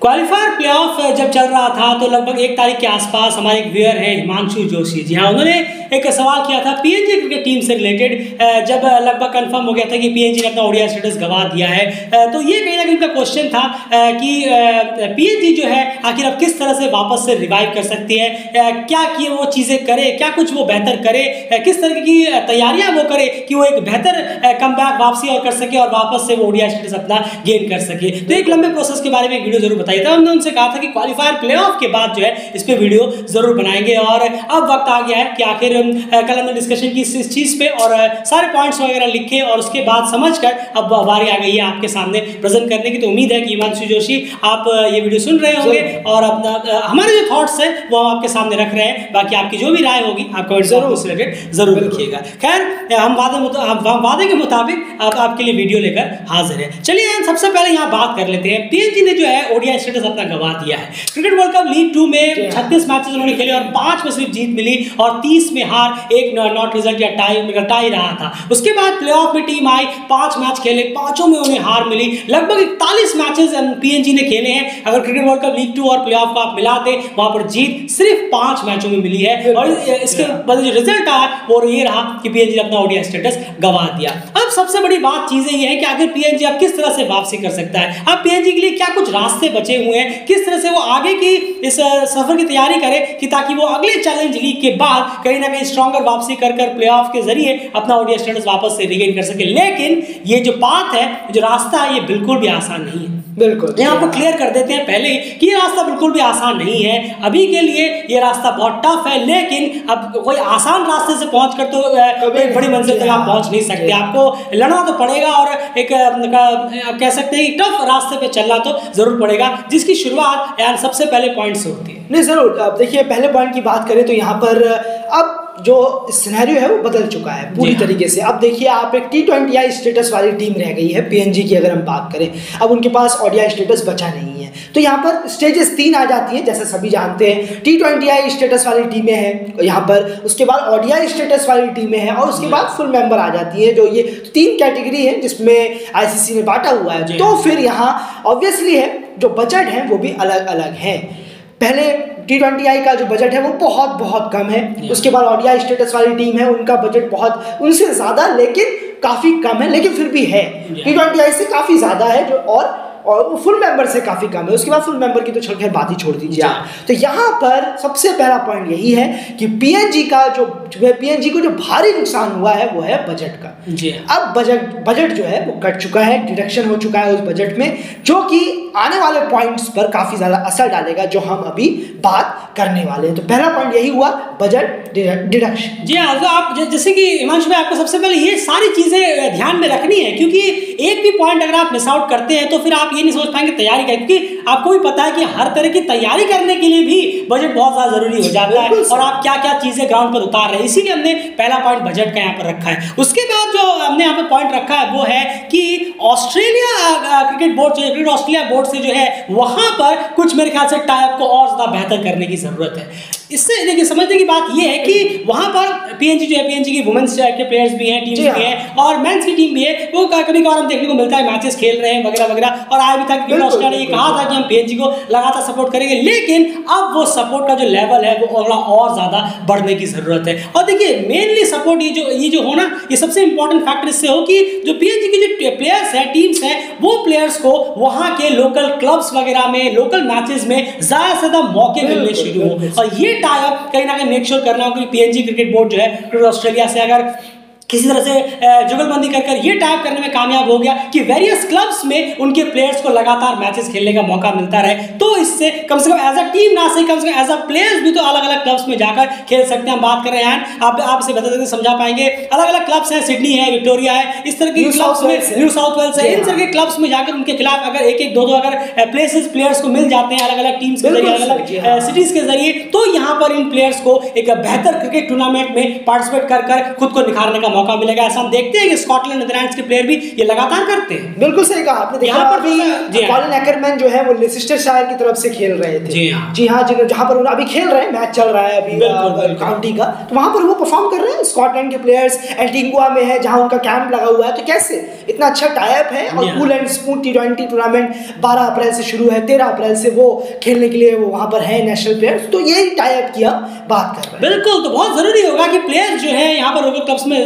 Qualifier playoff जब चल रहा था तो लगभग 1 तारीख के आसपास हमारे एक व्यूअर है हिमांशु जोशी, जी हाँ, उन्होंने एक सवाल किया था पीएनजी क्रिकेट टीम से रिलेटेड। जब लगभग कंफर्म हो गया था कि पीएनजी ने अपना ओडीआई स्टेटस गंवा दिया है, तो ये कहीं ना कहीं उनका क्वेश्चन था कि पीएनजी जो है आखिर अब किस तरह से वापस से रिवाइव कर सकती है, क्या कि वो चीज़ें करे, क्या कुछ वो बेहतर करे, किस तरह की तैयारियां वो करे कि वो एक बेहतर कमबैक वापसी और कर सके और वापस से वो ओडीआई स्टेटस अपना गेन कर सके। तो एक लंबे प्रोसेस के बारे में एक वीडियो जरूर बताइए था। हमने उनसे कहा था कि क्वालिफायर प्लेऑफ के बाद जो है इस पे वीडियो जरूर बनाएंगे और अब वक्त आ गया है कि आखिर कल हमने डिस्कशन की इस चीज़ पे और सारे पॉइंट्स वगैरह लिखे और उसके बाद समझकर अब बारी आ गई है आपके सामने प्रेजेंट करने की। तो उम्मीद है कि हिमांशु जोशी आप ये वीडियो सुन रहे होंगे और अपना हमारे जो थॉट्स हैं वो हम आपके सामने रख रहे हैं। बाकी आपकी जो भी राय होगी आप कमेंट जरूर से रिलेटेड जरूर लिखिएगा। खैर हम वादे के मुताबिक आपके लिए वीडियो लेकर हाजिर है। चलिए सबसे पहले यहाँ बात कर लेते हैं। पीएनजी ने जो है ओडीआई स्टेटस अपना गंवा दिया है। क्रिकेट वर्ल्ड कप लीग 2 में 36 मैचेस उन्होंने खेले और 5 में सिर्फ जीत मिली और 30 में हार, एक नॉट रिजल्ट या टाई रहा था। उसके बाद प्लेऑफ में टीम आई, 5 मैच खेले, 5 में उन्हें हार मिली। लगभग 41 मैचेस पीएनजी ने खेले हैं। अगर क्रिकेट वर्ल्ड कप लीग 2 और प्लेऑफ को आप मिला दें, वहां पर जीत सिर्फ 5 मैचों में मिली है और इसके बाद जो रिजल्ट आया वो ये रहा कि पीएनजी ने अपना ओडीआई स्टेटस गंवा दिया। अब सबसे बड़ी बात चीजें ये है कि आखिर पीएनजी अब किस तरह से वापसी कर सकता है। अब पीएनजी के लिए क्या कुछ रास्ते बचे हुए हैं, किस तरह से वो आगे की इस सफर की तैयारी करे कि ताकि वो अगले चैलेंज लीग के बाद कहीं ना कहीं स्ट्रॉन्गर वापसी कर प्लेऑफ के जरिए अपना ओडीआई स्टेटस वापस से रिगेन कर सके। लेकिन ये जो पाथ है, जो रास्ता है, ये बिल्कुल भी आसान नहीं है। बिल्कुल यहाँ आपको क्लियर कर देते हैं पहले कि ये रास्ता बिल्कुल भी आसान नहीं है। अभी के लिए ये रास्ता बहुत टफ है, लेकिन अब कोई आसान रास्ते से पहुंच कर तो एक बड़ी मंजिल तक आप पहुंच नहीं सकते। आपको लड़ना तो पड़ेगा और एक कह सकते हैं टफ रास्ते पे चलना तो जरूर पड़ेगा, जिसकी शुरुआत यार सबसे पहले पॉइंट से होती है। नहीं जरूर। अब देखिए पहले पॉइंट की बात करें तो यहाँ पर अब जो सिनेरियो है वो बदल चुका है पूरी तरीके से। अब देखिए आप एक T20I स्टेटस वाली टीम रह गई है पीएनजी की अगर हम बात करें। अब उनके पास ओडीआई स्टेटस बचा नहीं है, तो यहाँ पर स्टेजेस 3 आ जाती हैं जैसे सभी जानते हैं। T20I स्टेटस वाली टीमें हैं यहाँ पर, उसके बाद ओडीआई स्टेटस वाली टीमें हैं और उसके बाद फुल मेंबर आ जाती है। जो ये 3 कैटेगरी है जिसमें आईसीसी ने बांटा हुआ है। तो फिर यहाँ ऑब्वियसली है जो बजट है वो भी अलग अलग है। पहले T20I का जो बजट है वो बहुत कम है। उसके बाद ओडीआई स्टेटस वाली टीम है, उनका बजट बहुत उनसे ज़्यादा लेकिन काफ़ी कम है, लेकिन फिर भी है। T20I से काफ़ी ज़्यादा है जो और फुल मेंबर से काफ़ी कम है। उसके बाद फुल मेंबर की तो खैर बात ही छोड़ दीजिए आप। तो यहाँ पर सबसे पहला पॉइंट यही है कि पीएनजी को जो भारी नुकसान हुआ है वो है बजट का। अब बजट जो है वो कट चुका है, डिडक्शन हो चुका है उस बजट में, जो कि आने वाले पॉइंट्स पर काफ़ी ज़्यादा असर डालेगा जो हम अभी बात करने वाले हैं। तो पहला पॉइंट यही हुआ, बजट डिडक्शन। जी हाँ, तो आप जैसे कि हिमांशु भाई आपको सबसे पहले ये सारी चीज़ें ध्यान में रखनी है, क्योंकि एक भी पॉइंट अगर आप मिस आउट करते हैं तो फिर आप ये नहीं सोच पाएंगे तैयारी करें, क्योंकि आपको भी पता है कि हर तरह की तैयारी करने के लिए भी बजट बहुत ज़्यादा जरूरी हो जाता है और आप क्या क्या चीज़ें ग्राउंड पर उतार रहे हैं। इसीलिए हमने पहला पॉइंट बजट का यहाँ पर रखा है। उसके बाद जो हमने यहाँ पर पॉइंट रखा है वो है कि Australia cricket board cricket Australia board से जो है वहाँ पर कुछ मेरे ख्याल से टाइप को और ज़्यादा बेहतर करने की ज़रूरत है। इससे देखिए समझने की बात यह है कि वहाँ पर पीएनजी जो है, पीएनजी की वुमेन्स के प्लेयर्स भी हैं, टीम्स भी हैं और मेंस की टीम भी है। वो कभी कभार हम देखने को मिलता है मैचेस खेल रहे हैं वगैरह वगैरह। और आया भी था कि ऑस्ट्रेलिया ने ये कहा था कि हम पीएनजी को लगातार सपोर्ट करेंगे, लेकिन अब वो सपोर्ट का जो लेवल है वो और ज़्यादा बढ़ने की ज़रूरत है। और देखिए मेनली सपोर्ट ये जो होना, ये सबसे इंपॉर्टेंट फैक्टर इससे हो कि जो पीएनजी के जो प्लेयर्स हैं, टीम्स हैं, वो प्लेयर्स को वहाँ के लोकल क्लब्स वगैरह में, लोकल मैचेस में ज़्यादा से ज़्यादा मौके मिलने शुरू हो। और ये टाइप कहीं ना कहीं मेक श्योर करना होगा कि पीएनजी क्रिकेट बोर्ड जो है क्रिकेट ऑस्ट्रेलिया से अगर किसी तरह से जुगलबंदी कर ये टाइप करने में कामयाब हो गया कि वेरियस क्लब्स में उनके प्लेयर्स को लगातार मैचेस खेलने का मौका मिलता रहे, तो इससे कम से कम एज अ टीम ना सही, कम से कम एज अ प्लेयर्स भी तो अलग अलग क्लब्स में जाकर खेल सकते हैं। हम बात कर रहे हैं, आप इसे बेहतर समझा पाएंगे, अलग अलग क्लब्स हैं, सिडनी है, विक्टोरिया है, इस तरह के क्लब्स में, न्यू साउथ वेल्स है, इन तरह के क्लब्स में जाकर उनके खिलाफ अगर एक दो अगर प्लेयर्स को मिल जाते हैं अलग अलग टीम्स के जरिए, अलग अलग सिटीज के जरिए, तो यहाँ पर इन प्लेयर्स को एक बेहतर क्रिकेट टूर्नामेंट में पार्टिसिपेट कर खुद को निखारने का मौका मिलेगा। ऐसा हम देखते हैं कि स्कॉटलैंड नीदरलैंड्स के प्लेयर भी ये लगातार करते हैं। बिल्कुल सही कहा आपने। देखा अभी कॉलिन एक्करमैन जो है वो लेस्टेरशायर की तरफ से खेल रहे थे। जी हाँ, जहाँ पर अभी खेल रहे हैं, मैच चल रहा है अभी काउंटी का, तो वहाँ पर वो परफॉर्म कर रहे हैं। स्कॉटलैंड के प्लेयर्स एंटीगुआ में है जहाँ उनका कैंप लगा हुआ है, तो कैसे इतना अच्छा टाइप है। और cool and smooth T20 tournament 12 अप्रैल से शुरू है, 13 अप्रैल से वो खेलने के लिए वो वहाँ पर है नेशनल प्लेयर्स, तो यही टाइप की हम बात कर रहे हैं। बिल्कुल, तो बहुत जरूरी होगा कि प्लेयर्स जो है यहाँ पर लोकल क्लब्स में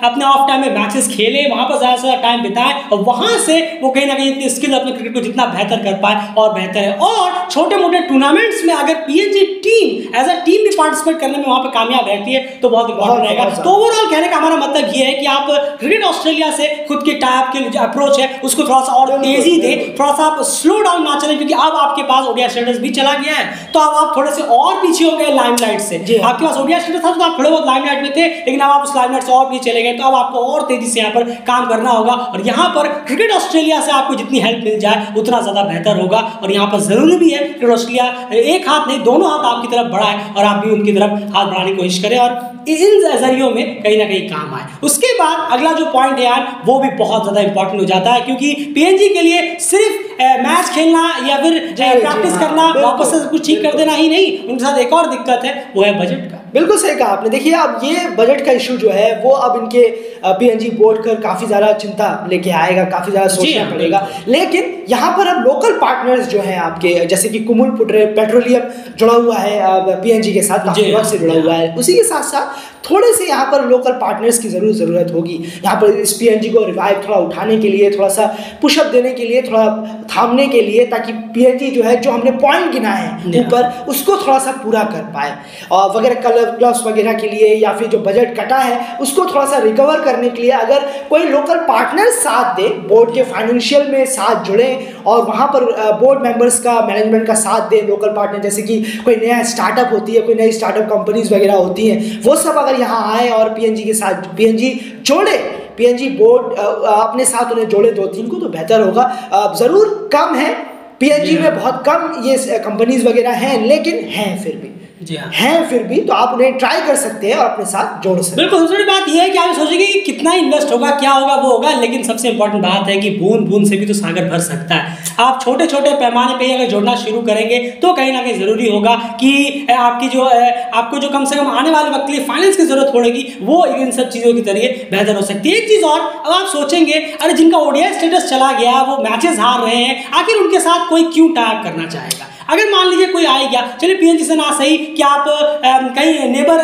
अपने ऑफ टाइम में मैचेस खेले, वहाँ पर ज़्यादा से ज़्यादा टाइम बिताएं और वहाँ से वो कहीं ना कहीं स्किल अपने क्रिकेट को जितना बेहतर कर पाए और बेहतर है। और छोटे मोटे टूर्नामेंट्स में अगर PNG team as a team भी पार्टिसिपेट करने में वहाँ पर कामयाब रहती है तो बहुत इंपॉर्टेंट रहेगा। तो ओवरऑल कहने का हमारा मतलब ये है कि आप क्रिकेट ऑस्ट्रेलिया से खुद के टाइप के जो अप्रोच है उसको थोड़ा सा और तेजी दे, थोड़ा सा आप स्लो डाउन ना चलें, क्योंकि अब आपके पास ओडीआई स्टेटस भी चला गया है, तो अब आप थोड़े से और पीछे हो गए लाइमलाइट से। आपके पास ओडीआई स्टेटस था तो आप थोड़े बहुत लाइमलाइट में थे, लेकिन अब आप उस लाइमलाइट से और पीछे चले गए, तो अब आपको और तेजी से यहाँ पर काम करना होगा। और यहाँ पर क्रिकेट ऑस्ट्रेलिया से आपको जितनी हेल्प मिल जाए उतना ज्यादा बेहतर होगा। और यहाँ पर जरूरी भी है क्रिकेट ऑस्ट्रेलिया एक हाथ नहीं दोनों हाथ आपकी तरफ बढ़ाए और आप भी उनकी तरफ हाथ बढ़ाने की कोशिश करें और इन जरियों में कहीं ना कहीं काम आए। उसके बाद अगला जो पॉइंट है यार वो भी बहुत ज्यादा इंपॉर्टेंट हो जाता है, क्योंकि पीएनजी के लिए सिर्फ मैच खेलना या फिर प्रैक्टिस करना वापस से कुछ ठीक कर देना ही नहीं, उनके साथ एक और दिक्कत है वो है बजट का। बिल्कुल सही कहा आपने। देखिए अब ये बजट का इशू जो है वो अब इनके पीएनजी बोर्ड कर काफ़ी ज़्यादा चिंता लेके आएगा, काफ़ी ज़्यादा सोचना पड़ेगा। लेकिन यहाँ पर अब लोकल पार्टनर्स जो हैं आपके, जैसे कि कुमुल पेट्रोलियम जुड़ा हुआ है पीएनजी के साथ, काफ़ी वक्त से जुड़ा हुआ है, उसी के साथ साथ थोड़े से यहाँ पर लोकल पार्टनर्स की ज़रूरत होगी। यहाँ पर इस पीएनजी को रिवाइव थोड़ा उठाने के लिए, थोड़ा सा पुशअप देने के लिए, थोड़ा थामने के लिए, ताकि पीएनजी जो है जो हमने पॉइंट गिनाए हैं ऊपर उसको थोड़ा सा पूरा कर पाए और वगैरह क्लब्स वगैरह के लिए, या फिर जो बजट कटा है उसको थोड़ा सा रिकवर करने के लिए अगर कोई लोकल पार्टनर साथ दे, बोर्ड के फाइनेंशियल में साथ जुड़े और वहाँ पर बोर्ड मेंबर्स का, मैनेजमेंट का साथ दे लोकल पार्टनर, जैसे कि कोई नया स्टार्टअप होती है, कोई नई स्टार्टअप कंपनीज वगैरह होती हैं, वो सब अगर यहाँ आए और पीएनजी के साथ पीएनजी जोड़े, पीएनजी बोर्ड अपने साथ उन्हें जोड़े 2-3 को, तो बेहतर होगा। ज़रूर कम है पीएनजी में, बहुत कम ये कंपनीज वगैरह हैं, लेकिन हैं फिर भी हैं फिर भी, तो आप उन्हें ट्राई कर सकते हैं और अपने साथ जोड़ सकते हैं। बिल्कुल, दूसरी बात यह है कि आप सोचेंगे कि कितना इन्वेस्ट होगा, क्या होगा, वो होगा, लेकिन सबसे इंपॉर्टेंट बात है कि बूंद बूंद से भी तो सागर भर सकता है। आप छोटे छोटे पैमाने पे अगर जोड़ना शुरू करेंगे तो कहीं ना कहीं जरूरी होगा कि आपकी जो आपको जो कम से कम आने वाले वक्त के लिए फाइनेंस की जरूरत पड़ेगी वो इन सब चीज़ों के जरिए बेहतर हो सकती है। एक चीज़ और, अब आप सोचेंगे अरे जिनका ओडीआई स्टेटस चला गया, वो मैचेस हार रहे हैं, आखिर उनके साथ कोई क्यों टाइप करना चाहेगा। अगर मान लीजिए कोई आ गया, चलिए पीएनजी से ना सही कि आप कहीं नेबर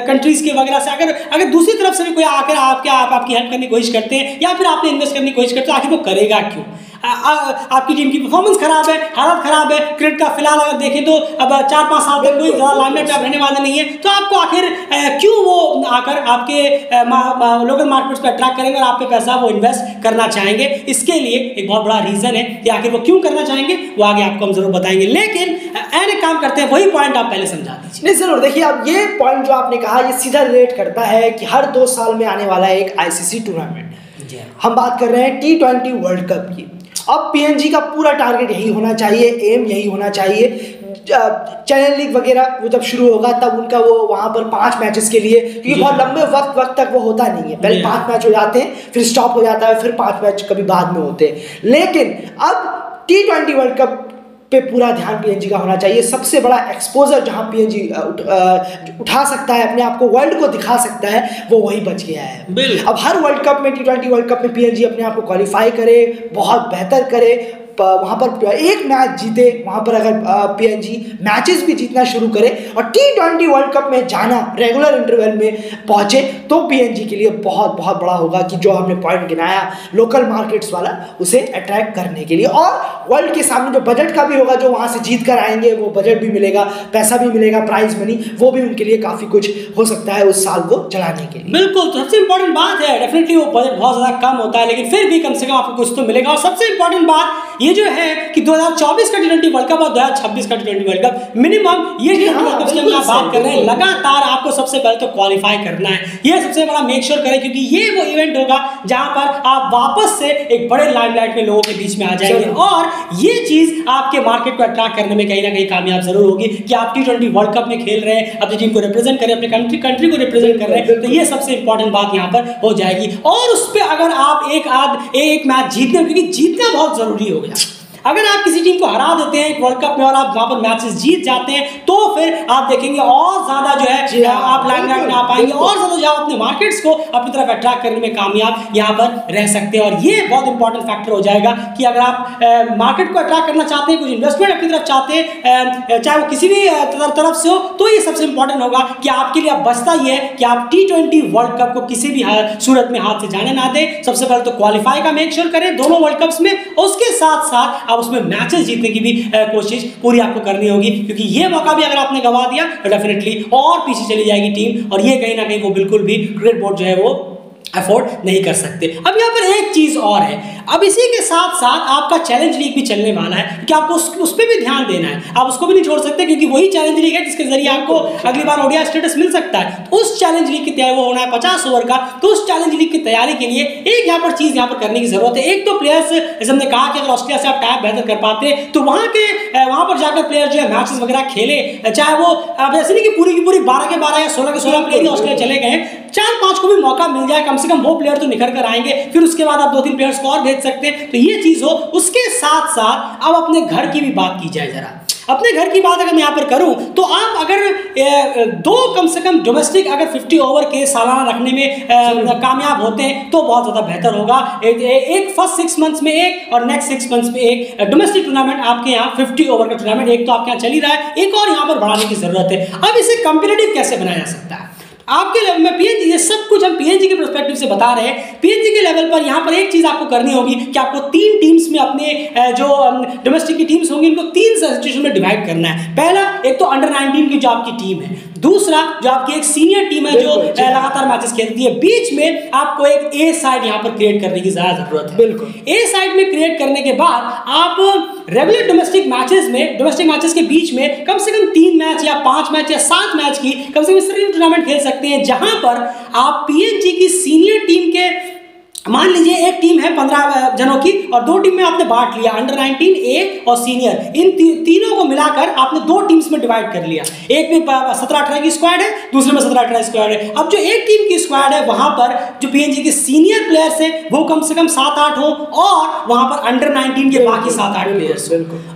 कंट्रीज के वगैरह से अगर दूसरी तरफ से भी कोई आकर आपकी हेल्प करने की कोशिश करते हैं या फिर आपने इन्वेस्ट करने की कोशिश करते हैं, आखिर वो करेगा क्यों। आपकी टीम की परफॉर्मेंस खराब है, हालत खराब है, क्रिकेट का फिलहाल अगर देखें तो अब 4-5 साल तक कोई लाइमलाइट में आप रहने वाले नहीं है, तो आपको आखिर क्यों वो आकर आपके लोकल मार्केट्स पे अट्रैक्ट करेंगे और आप पे पैसा वो इन्वेस्ट करना चाहेंगे। इसके लिए एक बहुत बड़ा रीजन है कि आखिर वो क्यों करना चाहेंगे, वो आगे आपको हम जरूर बताएंगे। लेकिन एक काम करते हैं, वही पॉइंट आप पहले समझा दीजिए। नहीं जरूर, देखिए अब ये पॉइंट जो आपने कहा ये सीधा रिलेट करता है कि हर 2 साल में आने वाला है एक आईसीसी टूर्नामेंट। हम बात कर रहे हैं T20 वर्ल्ड कप की। अब पीएनजी का पूरा टारगेट यही होना चाहिए, एम यही होना चाहिए। चैनल लीग वगैरह वो जब शुरू होगा तब उनका वो वहाँ पर 5 मैचेस के लिए, क्योंकि बहुत लंबे वक्त तक वो होता नहीं है, पहले 5 मैच हो जाते हैं, फिर स्टॉप हो जाता है, फिर 5 मैच कभी बाद में होते हैं। लेकिन अब T20 वर्ल्ड कप पे पूरा ध्यान पीएनजी का होना चाहिए। सबसे बड़ा एक्सपोजर जहां पीएनजी उठा सकता है, अपने आप को वर्ल्ड को दिखा सकता है, वो वही बच गया है। अब हर वर्ल्ड कप में, T20 वर्ल्ड कप में पीएनजी अपने आप को क्वालिफाई करे, बहुत बेहतर करे, वहाँ पर एक मैच जीते, वहाँ पर अगर पीएनजी मैचेस भी जीतना शुरू करे और T20 वर्ल्ड कप में जाना रेगुलर इंटरवल में पहुँचे, तो पीएनजी के लिए बहुत बहुत बड़ा होगा कि जो हमने पॉइंट गिनाया लोकल मार्केट्स वाला, उसे अट्रैक्ट करने के लिए। और वर्ल्ड के सामने जो बजट का भी होगा, जो वहाँ से जीत कर आएंगे, वो बजट भी मिलेगा, पैसा भी मिलेगा, प्राइज मनी, वो भी उनके लिए काफ़ी कुछ हो सकता है उस साल को चलाने के लिए। बिल्कुल, तो सबसे इंपॉर्टेंट बात है, डेफिनेटली वो बजट बहुत ज़्यादा कम होता है, लेकिन फिर भी कम से कम आपको कुछ तो मिलेगा। और सबसे इंपॉर्टेंट बात ये जो है कि 2024 का T20 वर्ल्ड कप और 2026 का T20 वर्ल्ड कप मिनिमम ये T20 वर्ल्ड कप की हम बात कर रहे हैं, लगातार आपको सबसे पहले तो क्वालिफाई करना है, ये सबसे बड़ा मेक श्योर करें, क्योंकि ये वो इवेंट होगा जहां पर आप वापस से एक बड़े लाइमलाइट में लोगों के बीच में आ जाएंगे, और ये चीज आपके मार्केट को अट्रैक्ट करने में कहीं ना कहीं कामयाब जरूर होगी कि आप T20 वर्ल्ड कप में खेल रहे हैं, अपनी टीम को रिप्रेजेंट करें, अपने कंट्री को रिप्रेजेंट कर रहे हैं, तो ये सबसे इंपॉर्टेंट बात यहाँ पर हो जाएगी। और उस पर अगर आप एक मैच जीतने, क्योंकि जीतना बहुत जरूरी हो गया, अगर आप किसी टीम को हरा देते हैं वर्ल्ड कप में और आप वहां पर मैचेस जीत जाते हैं, तो फिर आप देखेंगे और ज्यादा जो है आप लाइमलाइट में आ पाएंगे, और ज्यादा जो अपने मार्केट्स को अपनी तरफ अट्रैक्ट करने में कामयाब यहाँ पर रह सकते हैं। और ये बहुत इंपॉर्टेंट फैक्टर हो जाएगा कि अगर आप मार्केट को अट्रैक्ट करना चाहते हैं, कुछ इन्वेस्टमेंट अपनी तरफ चाहते हैं, चाहे वो किसी भी तरफ से हो, तो ये सबसे इंपॉर्टेंट होगा कि आपके लिए अब बचता ये है कि आप T20 वर्ल्ड कप को किसी भी सूरत में हाथ से जाने ना दें। सबसे पहले तो क्वालिफाई का मेक श्योर करें दोनों वर्ल्ड कप्स में, उसके साथ साथ आप उसमें मैचेस जीतने की भी कोशिश पूरी आपको करनी होगी, क्योंकि ये मौका भी अगर आपने गवा दिया तो डेफिनेटली और पीछे चली जाएगी टीम, और ये कहीं ना कहीं वो बिल्कुल भी क्रिकेट बोर्ड जो है वो अफोर्ड नहीं कर सकते। अब यहाँ पर एक चीज और है, अब इसी के साथ साथ आपका चैलेंज लीग भी चलने वाला है कि आपको उस पर भी ध्यान देना है, आप उसको भी नहीं छोड़ सकते, क्योंकि वही चैलेंज लीग है जिसके जरिए आपको अगली बार ओडीआई स्टेटस मिल सकता है। तो उस चैलेंज लीग की तैयारी, वो होना है 50 ओवर का, तो उस चैलेंज लीग की तैयारी के लिए एक यहाँ पर चीज यहाँ पर करने की जरूरत है। एक तो प्लेयर्स, जैसे हमने कहा कि अगर ऑस्ट्रेलिया से आप टैप बेहतर कर पाते तो वहां पर जाकर प्लेयर जो है मैचेस वगैरह खेले, चाहे वो ऐसे नहीं कि पूरी की पूरी 12 के 12 या 16 के 16 प्लेयर ही ऑस्ट्रेलिया चले गए, 4-5 को भी मौका मिल जाए, कम से कम वो प्लेयर तो निकल कर आएंगे, फिर उसके बाद आप 2-3 प्लेयर्स को और भेज सकते हैं, तो ये चीज हो। उसके साथ साथ अब अपने घर की भी बात की जाए जरा। अपने घर की बात अगर मैं यहाँ पर करूं तो आप अगर दो कम से कम डोमेस्टिक अगर 50 ओवर के सालाना रखने में कामयाब होते हैं तो बहुत ज़्यादा बेहतर होगा। एक फर्स्ट 6 मंथ्स में एक और नेक्स्ट 6 मंथ्स में एक डोमेस्टिक टूर्नामेंट आपके यहाँ 50 ओवर का टूर्नामेंट एक तो आपके यहाँ चल ही रहा है, एक और यहाँ पर बढ़ाने की जरूरत है। अब इसे कंपेटिटिव कैसे बनाया जा सकता है आपके लेवल में? पीएनजी, ये सब कुछ हम पीएनजी के पर्सपेक्टिव से बता रहे हैं। पीएनजी के लेवल पर यहाँ पर एक चीज आपको करनी होगी कि आपको 3 टीम्स में अपने जो डोमेस्टिक की टीम्स होंगी इनको 3 सिचुएशन में डिवाइड करना है। पहला, एक तो अंडर 19 की जो आपकी टीम है, दूसरा जो आपकी एक सीनियर टीम है जो लगातार मैचेस खेलती है, बीच में आपको एक ए साइड यहाँ पर क्रिएट करने की ज्यादा जरूरत है। बिल्कुल, ए साइड में क्रिएट करने के बाद आप रेगुलर डोमेस्टिक मैचेस के बीच में कम से कम 3 मैच या 5 मैच या 7 मैच की कम से कम इस तरह की टूर्नामेंट खेल सकते हैं, जहां पर आप पीएनजी की सीनियर टीम के, मान लीजिए एक टीम है 15 जनों की और 2 टीम में आपने बांट लिया, अंडर 19 ए और सीनियर, इन तीनों को मिलाकर आपने 2 टीम्स में डिवाइड कर लिया। एक में 17-18 की स्क्वाड है, दूसरे में 17-18 स्क्वाड है। अब जो एक टीम की स्क्वाड है वहां पर जो पीएनजी के सीनियर प्लेयर्स हैं वो कम से कम 7-8 हो और वहां पर अंडर 19 के बाकी 7-8 प्लेयर्स।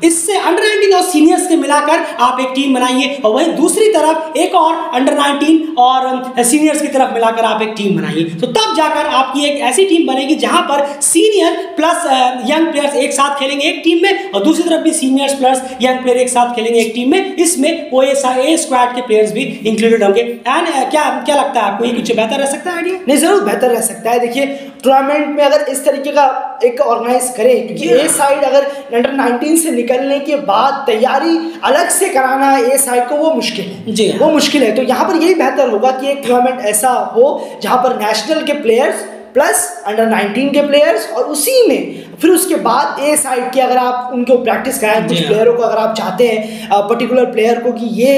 इससे अंडर 19 और सीनियर्स के मिलाकर आप एक टीम बनाइए, और वहीं दूसरी तरफ एक और अंडर 19 और सीनियर्स की तरफ मिलाकर आप एक टीम बनाइए। तो तब जाकर आपकी एक ऐसी टीम बनेगी जहां पर सीनियर प्लस यंग प्लेयर्स एक साथ खेलेंगे एक टीम में, और दूसरी तरफ भी सीनियर्स प्लस यंग प्लेयर एक साथ खेलेंगे एक टीम में। इसमें वो ए स्क्वाड के प्लेयर्स भी इंक्लूडेड होंगे। एंड क्या लगता है आपको, ये कुछ बेहतर रह सकता है आइडिया? नहीं, जरूर बेहतर रह सकता है। देखिए, टूर्नामेंट में अगर इस तरीके का एक ऑर्गेनाइज करें, क्योंकि ए साइड अगर अंडर 19 से निकलने के बाद तैयारी अलग से कराना ए साइड को, वो मुश्किल है जी, वो मुश्किल है। तो यहाँ पर यही बेहतर होगा कि एक टूर्नामेंट ऐसा हो जहाँ पर नेशनल के प्लेयर्स प्लस अंडर 19 के प्लेयर्स, और उसी में फिर उसके बाद ए साइड के अगर आप उनको प्रैक्टिस कराएं, कुछ प्लेयरों को अगर आप चाहते हैं पर्टिकुलर प्लेयर को कि ये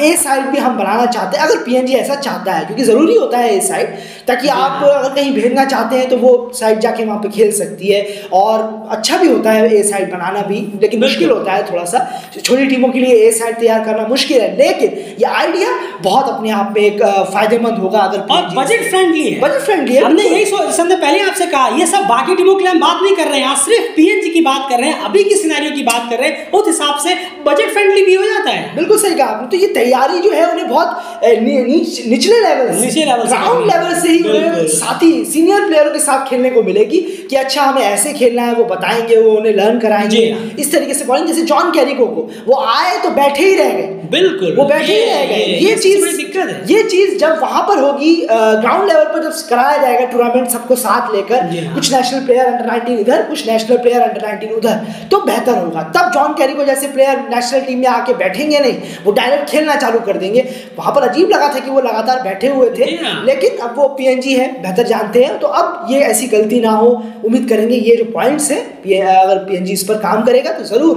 ए साइड भी हम बनाना चाहते हैं, अगर पीएनजी ऐसा चाहता है, क्योंकि ज़रूरी होता है ए साइड, ताकि आप अगर कहीं भेजना चाहते हैं तो वो साइड जाके वहाँ पे खेल सकती है, और अच्छा भी होता है ए साइड बनाना भी, लेकिन मुश्किल होता है थोड़ा सा। छोटी टीमों के लिए ए साइड तैयार करना मुश्किल है, लेकिन ये आइडिया बहुत अपने आप में एक फायदेमंद होगा अगर बजट फ्रेंडली है। बजट फ्रेंडली है, हमने हमने पहले आपसे कहा, ये सब बाकी टीमों के लिए हम बात नहीं कर रहे हैं, सिर्फ पीएनजी की बात कर रहे हैं, अभी की सिनेरियो की बात कर रहे हैं, उस हिसाब से बजट फ्रेंडली भी हो जाता है। बिल्कुल सही कहा आपने। तो ये तैयारी जो है उन्हें बहुत निचले लेवल ग्राउंड लेवल से ही साथी सीनियर प्लेयरों के साथ खेलने को मिलेगी कि अच्छा हमें ऐसे खेलना है, वो बताएंगे, वो उन्हें लर्न कराएंगे इस तरीके से। बॉलिंग जैसे जॉन कैरिको को वो आए तो बैठे ही रह गए, बिल्कुल वो बैठे ही रह गए। ये चीज दिक्कत है। ये चीज जब वहां पर होगी ग्राउंड लेवल पर, जब कराया जाएगा टूर्नामेंट सबको साथ लेकर, कुछ नेशनल प्लेयर अंडर 19 इधर, कुछ नेशनल प्लेयर अंडर 19 उधर, तो बेहतर होगा। तब जॉन कैरी को जैसे प्लेयर नेशनल टीम में आके बैठेंगे नहीं, वो डायरेक्ट खेलना चालू कर देंगे। वहां पर अजीब लगा था कि वो लगातार बैठे हुए थे, लेकिन अब वो पीएनजी है, बेहतर जानते हैं, तो अब ये ऐसी गलती ना हो। उम्मीद करेंगे ये जो पॉइंट्स है, अगर पीएनजी इस पर काम करेगा तो जरूर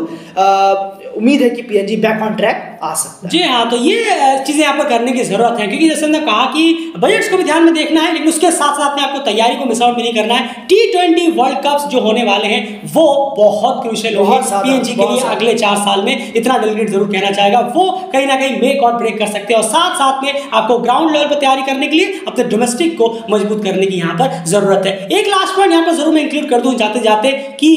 उम्मीद है कि पीएनजी बैक ऑन ट्रैक आ सकता है। जी हाँ, तो ये चीज़ें आपको करने की जरूरत है, क्योंकि जैसे हमने कहा कि बजट्स को भी ध्यान में देखना है, लेकिन उसके साथ साथ में आपको तैयारी को मिस आउट भी नहीं करना है। T20 वर्ल्ड कप्स जो होने वाले हैं वो बहुत क्रूशियल होंगे पीएनजी के लिए। अगले 4 साल में इतना डेलीगेट जरूर कहना चाहेगा, वो कहीं ना कहीं मेक और ब्रेक कर सकते हैं। और साथ साथ में आपको ग्राउंड लेवल पर तैयारी करने के लिए अपने डोमेस्टिक को मजबूत करने की यहाँ पर जरूरत है। एक लास्ट पॉइंट यहाँ पर जरूर मैं इंक्लूड कर दूं जाते जाते, कि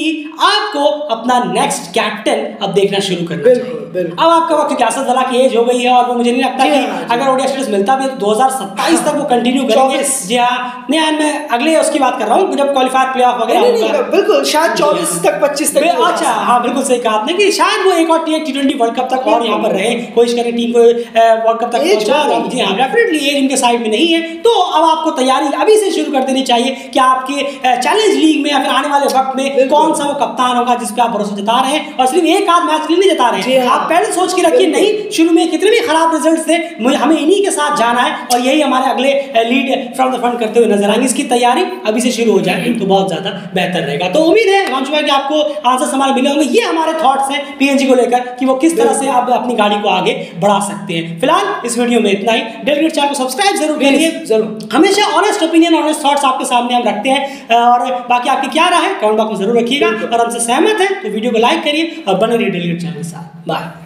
आपको अपना नेक्स्ट कैप्टन अब देखना शुरू करना चाहिए। अब आपका वक्त क्यासत जला की एज हो गई है, और वो मुझे नहीं लगता कि अगर ओडीआई स्टेटस मिलता भी है तो 2027 तक वो कंटिन्यू करेंगे। जी हाँ, नहीं मैं अगले उसकी बात कर रहा हूँ, जब क्वालिफायर प्लेऑफ वगैरह होगा, बिल्कुल शायद 24 तक 25 तक। अच्छा हाँ, बिल्कुल सही कहा आपने कि शायद वो एक और T20 वर्ल्ड कप तक और यहाँ पर रहे, कोशिश करें टीम को वर्ल्ड कप तक पहुंचा। जी हाँ, डेफिनेटली एज उनके साइड में नहीं है, तो अब आपको तैयारी अभी से शुरू कर देनी चाहिए कि आपके चैलेंज लीग में या फिर आने वाले वक्त में कौन सा वो कप्तान होगा जिस पे आप भरोसा जता रहे हैं। और सिर्फ एक आध मैच के लिए नहीं जता रहे हैं, आप पहले सोच के रखिए, नहीं शुरू में कितने भी खराब रिजल्ट्स थे, हमें इन्हीं के साथ जाना है और यही हमारे अगले लीड फ्रॉम द फ्रंट करते हुए नजर आएंगे। इसकी तैयारी अभी से शुरू हो जाए तो बहुत ज्यादा बेहतर रहेगा। तो उम्मीद है हिमांशु भाई कि आपको आंसर्स हमारे मिले होंगे। ये हमारे थॉट्स हैं पीएनजी को लेकर कि वो किस तरह से आप अपनी गाड़ी को आगे बढ़ा सकते हैं। फिलहाल इस वीडियो में इतना ही। डेलीगेट चैनल को सब्सक्राइब जरूर करिए, जरूर। हमेशा ऑनेस्ट ओपिनियन, ऑनेस्ट थॉट्स आपके सामने हम रखते हैं, और बाकी आपकी क्या राय है कमेंट बॉक्स में जरूर रखिएगा। और हमसे सहमत है तो वीडियो को लाइक करिए और बने रहिए डेलीगेट चैनल के साथ। बाय।